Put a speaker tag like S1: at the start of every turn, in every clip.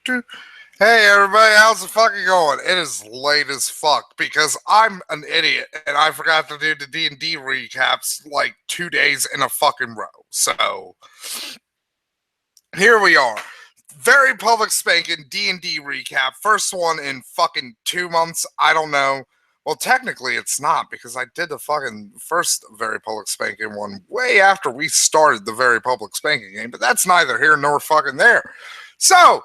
S1: Hey everybody, how's it fucking going? It is late as fuck because I'm an idiot and I forgot to do the D&D recaps like 2 days in a fucking row. So here we are. Very public spanking D&D recap. First one in fucking 2 months. I don't know. Well, technically it's not because I did the fucking first very public spanking one way after we started the very public spanking game, but that's neither here nor fucking there. So,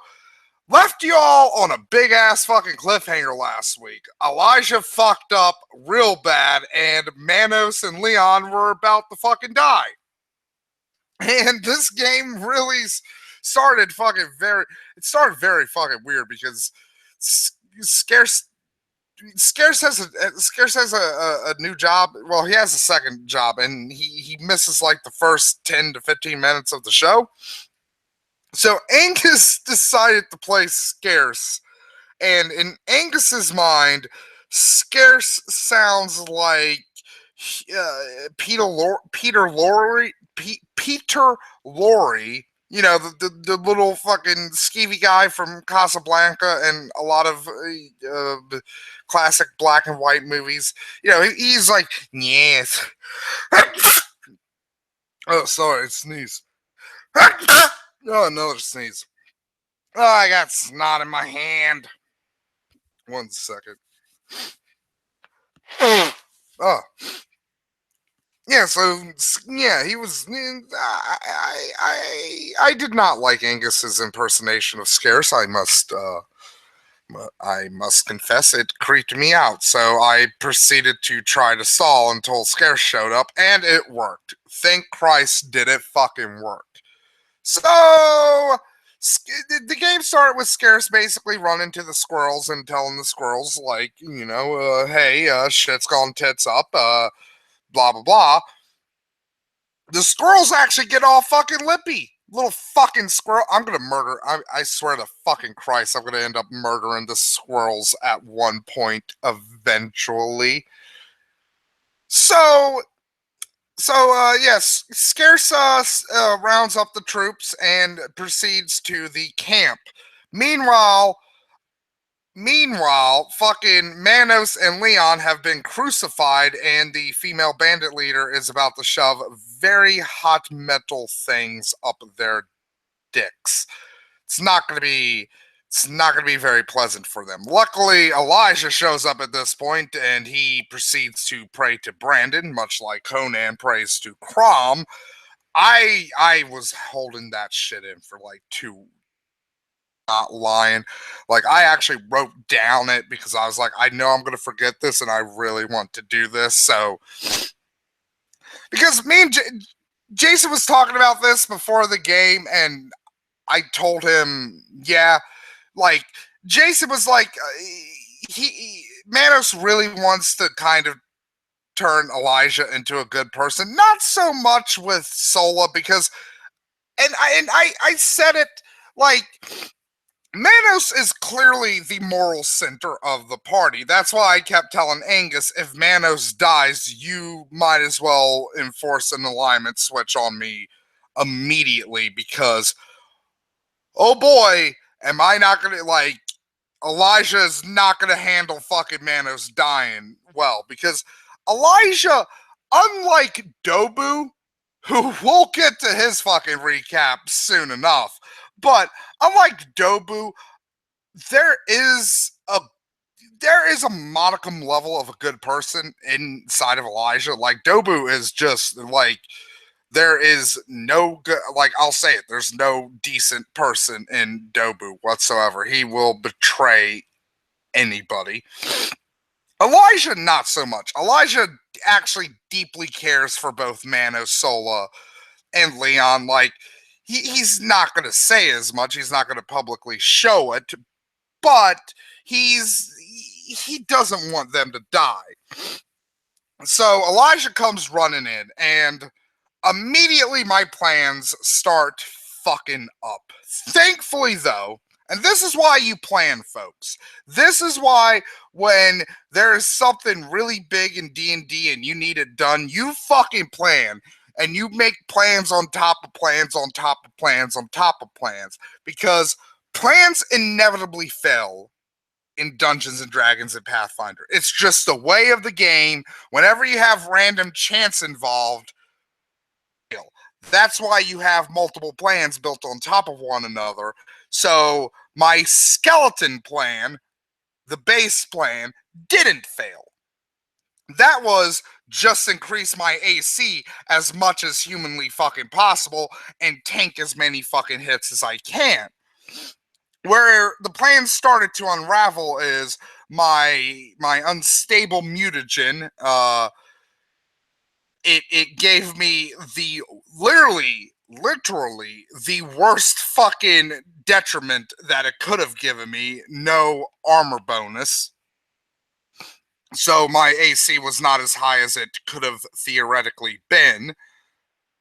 S1: left y'all on a big ass fucking cliffhanger last week. Elijah fucked up real bad, and Manos and Leon were about to fucking die. And this game really started fucking very. It started very fucking weird because Scarce has a new job. Well, he has a second job, and he misses like the first 10 to 15 minutes of the show. So Angus decided to play Scarce, and in Angus's mind, Scarce sounds like Peter Lorre, you know, the little fucking skeevy guy from Casablanca and a lot of classic black and white movies. You know, he's like, yes. Oh, sorry, sneeze. Oh, another sneeze. Oh, I got snot in my hand. 1 second. Oh. Yeah, so, yeah, he was... I did not like Angus's impersonation of Scarce. I must confess it creeped me out. So I proceeded to try to stall until Scarce showed up, and it worked. Thank Christ did it fucking work. So... the game started with Scarce basically running to the squirrels and telling the squirrels, like, you know, hey, shit's gone tits up, blah, blah, blah. The squirrels actually get all fucking lippy. Little fucking squirrel. I'm gonna murder. I swear to fucking Christ, I'm gonna end up murdering the squirrels at one point eventually. So yes, Scarce rounds up the troops and proceeds to the camp. Meanwhile, fucking Manos and Leon have been crucified, and the female bandit leader is about to shove very hot metal things up their dicks. It's not going to be very pleasant for them. Luckily, Elijah shows up at this point, and he proceeds to pray to Brandon, much like Conan prays to Crom. I was holding that shit in for like 2. Not lying. Like, I actually wrote down it because I was like, I know I'm going to forget this, and I really want to do this. So, because me and Jason was talking about this before the game, and I told him, yeah, like, Jason was like, Manos really wants to kind of turn Elijah into a good person. Not so much with Sola, because, and I said it, like, Manos is clearly the moral center of the party. That's why I kept telling Angus, if Manos dies, you might as well enforce an alignment switch on me immediately, because, oh boy, am I not gonna, like, Elijah is not gonna handle fucking Manos dying well, because Elijah, unlike Dobu, who we'll get to his fucking recap soon enough, but unlike Dobu, there is a modicum level of a good person inside of Elijah. Like, Dobu is just like, there is no good, like, I'll say it, there's no decent person in Dobu whatsoever. He will betray anybody. Elijah, not so much. Elijah actually deeply cares for both Manos, Sola, and Leon. Like, he's not going to say as much. He's not going to publicly show it, but he doesn't want them to die. So Elijah comes running in, and immediately my plans start fucking up. Thankfully, though, and this is why you plan, folks. This is why when there is something really big in D&D and you need it done, you fucking plan. And you make plans on top of plans on top of plans on top of plans. Because plans inevitably fail in Dungeons and Dragons and Pathfinder. It's just the way of the game. Whenever you have random chance involved, that's why you have multiple plans built on top of one another. So my skeleton plan, the base plan, didn't fail. That was just increase my AC as much as humanly fucking possible and tank as many fucking hits as I can. Where the plan started to unravel is my unstable mutagen. It gave me the literally the worst fucking detriment that it could have given me. No armor bonus. So my AC was not as high as it could have theoretically been.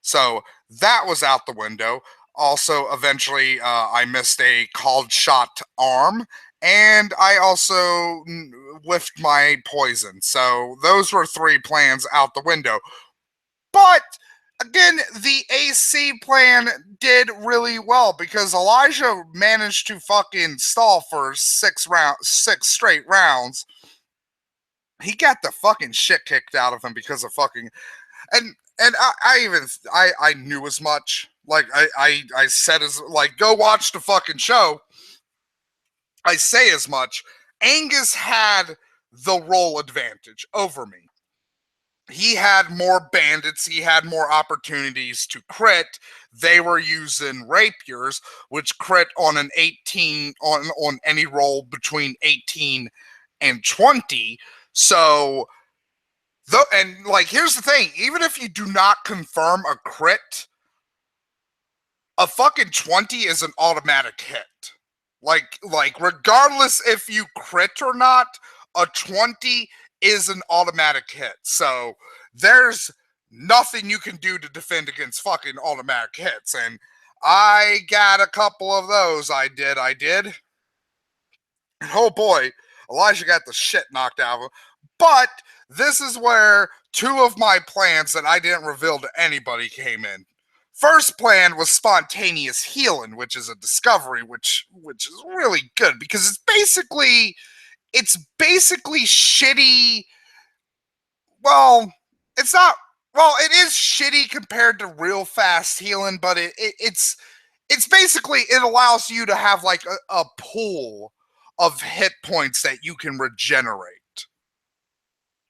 S1: So that was out the window. Also, eventually, I missed a called shot arm, and I also whiffed my poison. So those were 3 plans out the window. But again, the AC plan did really well because Elijah managed to fucking stall for 6 straight rounds. He got the fucking shit kicked out of him because of fucking and I knew as much. Like I said as like go watch the fucking show. I say as much. Angus had the role advantage over me. He had more bandits, he had more opportunities to crit. They were using rapiers, which crit on an 18 on any roll between 18 and 20. So and like here's the thing, even if you do not confirm a crit, a fucking 20 is an automatic hit. Like regardless if you crit or not, a 20 is an automatic hit. So there's nothing you can do to defend against fucking automatic hits. And I got a couple of those. I did. And oh boy, Elijah got the shit knocked out of him. But this is where 2 of my plans that I didn't reveal to anybody came in. First plan was spontaneous healing, which is a discovery, which is really good because it's basically shitty. Well, it's not. Well, it is shitty compared to real fast healing, but it's basically it allows you to have like a pool of hit points that you can regenerate.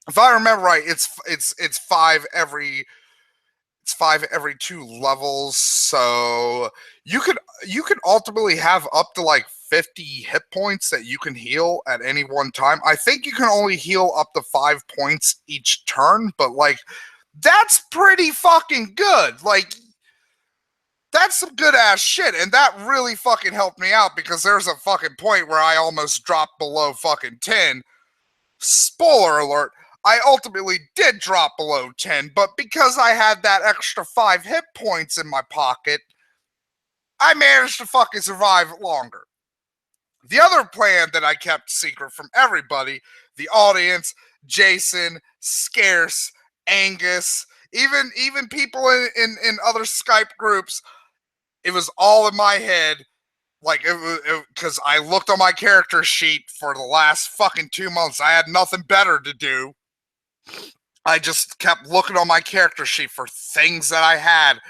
S1: If I remember right, it's 5 every 2 levels, so you could ultimately have up to like 50 hit points that you can heal at any one time. I think you can only heal up to 5 points each turn, but like that's pretty fucking good. Like that's some good ass shit, and that really fucking helped me out because there's a fucking point where I almost dropped below fucking 10. Spoiler alert, I ultimately did drop below 10, but because I had that extra 5 hit points in my pocket, I managed to fucking survive longer. The other plan that I kept secret from everybody, the audience, Jason, Scarce, Angus, even people in other Skype groups, it was all in my head. Like because I looked on my character sheet for the last fucking 2 months. I had nothing better to do. I just kept looking on my character sheet for things that I had,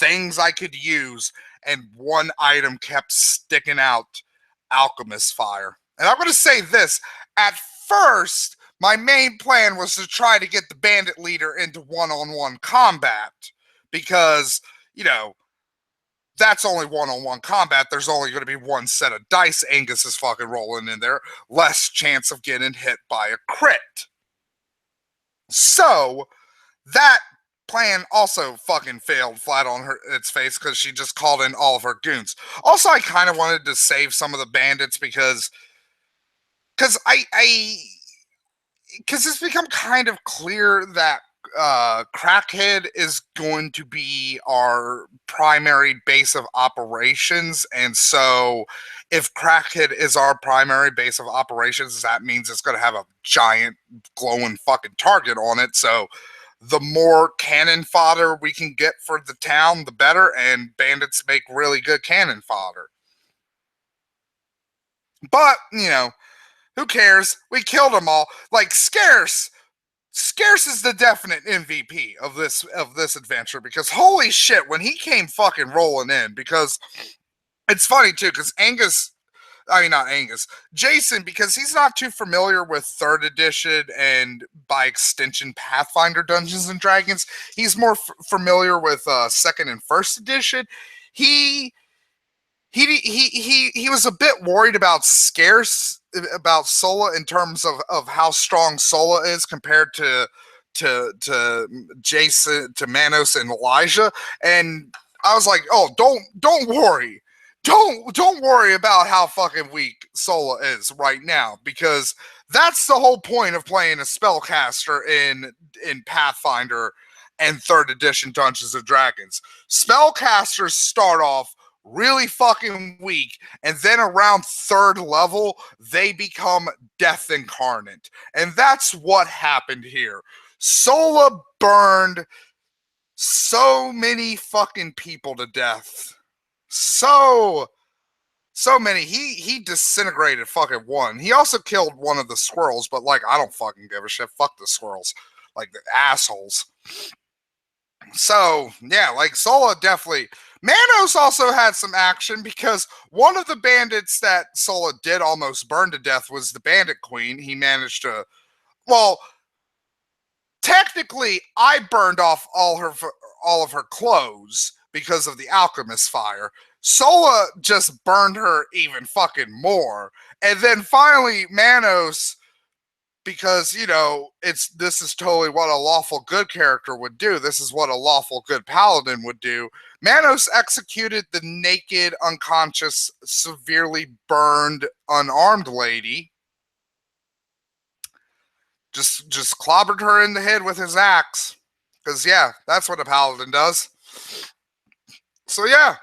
S1: things I could use, and one item kept sticking out: Alchemist Fire. And I'm going to say this, at first, my main plan was to try to get the bandit leader into one-on-one combat because, that's only one-on-one combat. There's only going to be one set of dice Angus is fucking rolling in there. Less chance of getting hit by a crit. So, that plan also fucking failed flat on its face because she just called in all of her goons. Also, I kind of wanted to save some of the bandits because it's become kind of clear that Crackhead is going to be our primary base of operations, and so if Crackhead is our primary base of operations, that means it's going to have a giant glowing fucking target on it. So the more cannon fodder we can get for the town, the better, and bandits make really good cannon fodder. But, who cares? We killed them all. Like, Scarce is the definite MVP of this adventure, because holy shit, when he came fucking rolling in, because it's funny too, because not Angus, Jason, because he's not too familiar with 3rd edition and by extension Pathfinder Dungeons and Dragons. He's more familiar with 2nd and 1st edition. He was a bit worried about Sola in terms of how strong Sola is compared to Jason, to Manos and Elijah. And I was like, oh, don't worry. Don't worry about how fucking weak Sola is right now, because that's the whole point of playing a spellcaster in Pathfinder and 3rd edition Dungeons and Dragons. Spellcasters start off really fucking weak, and then around 3rd level they become death incarnate, and that's what happened here. Sola burned so many fucking people to death, so many. He disintegrated fucking one. He also killed one of the squirrels, but like, I don't fucking give a shit. Fuck the squirrels, like, the assholes. So yeah, like, Sola definitely. Manos also had some action, because one of the bandits that Sola did almost burn to death was the Bandit Queen. He managed to, well, technically, I burned off all of her clothes because of the alchemist fire. Sola just burned her even fucking more, and then finally Manos, because this is totally what a lawful good character would do. This is what a lawful good paladin would do. Manos executed the naked, unconscious, severely burned, unarmed lady. Just clobbered her in the head with his axe, because yeah, that's what a paladin does. So yeah,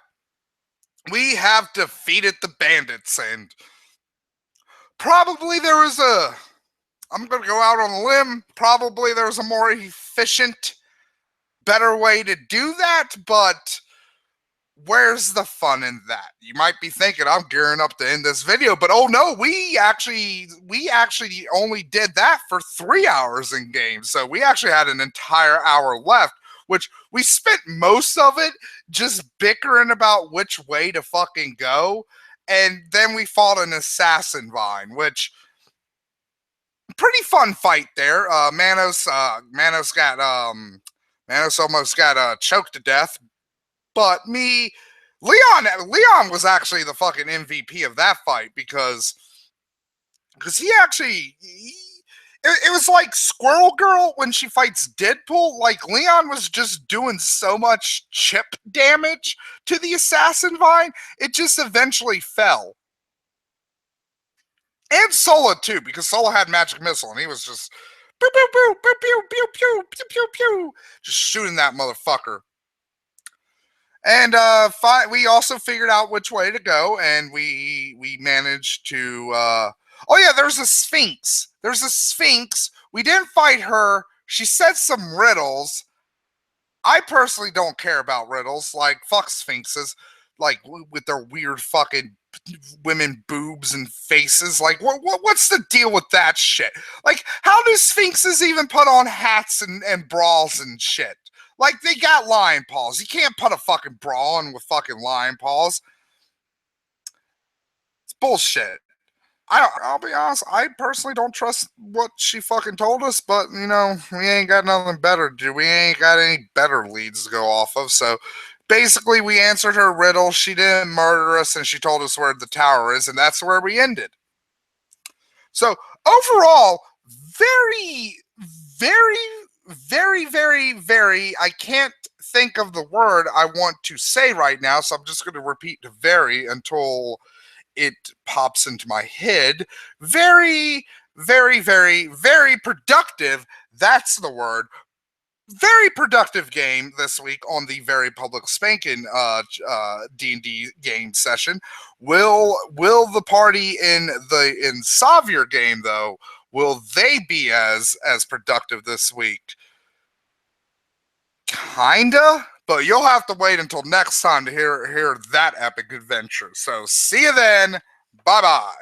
S1: we have defeated the bandits, and probably there was I'm going to go out on a limb. Probably there's a more efficient, better way to do that, but where's the fun in that? You might be thinking I'm gearing up to end this video, but oh no, we actually only did that for 3 hours in game. So we actually had an entire hour left, which we spent most of it just bickering about which way to fucking go. And then we fought an assassin vine, which pretty fun fight there. Manos almost got choked to death, but Leon was actually the fucking MVP of that fight, because he actually it was like Squirrel Girl when she fights Deadpool. Like, Leon was just doing so much chip damage to the assassin vine, it just eventually fell. And Sola too, because Sola had magic missile, and he was just pew pew pew pew pew pew pew pew pew pew, just shooting that motherfucker. And we also figured out which way to go, and we managed to. Oh yeah, there's a Sphinx. There's a Sphinx. We didn't fight her. She said some riddles. I personally don't care about riddles. Like, fuck Sphinxes, like, with their weird fucking women boobs and faces. Like, what's the deal with that shit? Like, how do Sphinxes even put on hats and bras and shit? Like, they got lion paws. You can't put a fucking bra on with fucking lion paws. It's bullshit. I'll be honest, I personally don't trust what she fucking told us, but we ain't got nothing better to do. We ain't got any better leads to go off of. So basically, we answered her riddle. She didn't murder us, and she told us where the tower is, and that's where we ended. So overall, very, very, very, very, very, I can't think of the word I want to say right now, so I'm just going to repeat very until it pops into my head. Very, very, very, very productive. That's the word. Very productive game this week on the Very Public Spanking D&D game session. Will the party in Xavier game, though, will they be as productive this week? Kinda, but you'll have to wait until next time to hear that epic adventure. So see you then. Bye-bye.